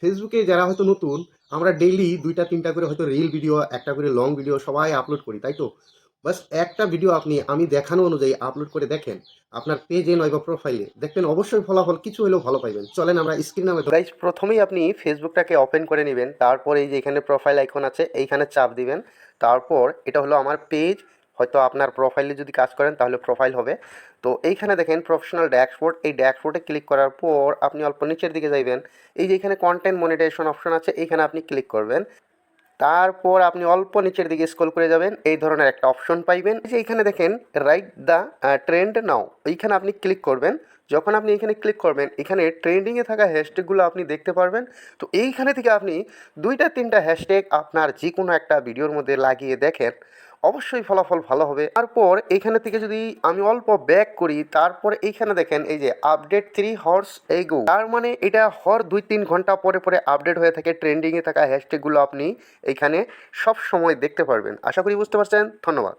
ফেসবুকে যারা হয়তো নতুন, আমরা ডেইলি ২টা ৩টা করে হয়তো রিল ভিডিও, একটা করে লং ভিডিও সবাই আপলোড করি, তাই তো? বাস একটা ভিডিও আপনি আমি দেখানো অনুযায়ী আপলোড করে দেখেন, আপনার পেজে নয়তো প্রোফাইলে, দেখবেন অবশ্যই ফলাফল কিছু হলেও ভালো পাইবেন। চলেন আমরা স্ক্রিনে গাইস, প্রথমেই আপনি ফেসবুকটাকে ওপেন করে নেবেন। তারপর এই যে এখানে প্রোফাইল আইকন আছে, এইখানে চাপ দিবেন। তারপর এটা হলো আমার পেজ, হয়তো আপনার প্রোফাইলে যদি কাজ করেন তাহলে প্রোফাইল হবে। তো এইখানে দেখেন প্রফেশনাল ড্যাশবোর্ড, এই ড্যাশবোর্ডে ক্লিক করার পর আপনি অল্প নিচের দিকে যাইবেন। এই যে এখানে কন্টেন্ট মনিটাইজেশন অপশন আছে, এইখানে আপনি ক্লিক করবেন। তারপর আপনি অল্প নিচের দিকে স্ক্রল করে যাবেন, এই ধরনের একটা অপশন পাইবেন। এই যে এখানে দেখেন রাইট দ্য ট্রেন্ড নাও, এইখানে আপনি ক্লিক করবেন। যখন আপনি এখানে ক্লিক করবেন, এখানে ট্রেন্ডিংয়ে থাকা হ্যাশট্যাগুলো আপনি দেখতে পারবেন। তো এইখানে থেকে আপনি ২টা ৩টা হ্যাশট্যাগ আপনার যে কোনো একটা ভিডিওর মধ্যে লাগিয়ে দেখেন, অবশ্যই ফলাফল ভালো হবে। তারপর এইখানে থেকে যদি আমি অল্প ব্যাক করি, তারপর এইখানে দেখেন এই যে আপডেট 3 হর্স এগো, তার মানে এটা হর ২-৩ ঘন্টা পরে পরে আপডেট হয়ে থাকে। ট্রেন্ডিংয়ে থাকা হ্যাশট্যাগুলো আপনি এইখানে সব সময় দেখতে পারবেন। আশা করি বুঝতে পারছেন। ধন্যবাদ।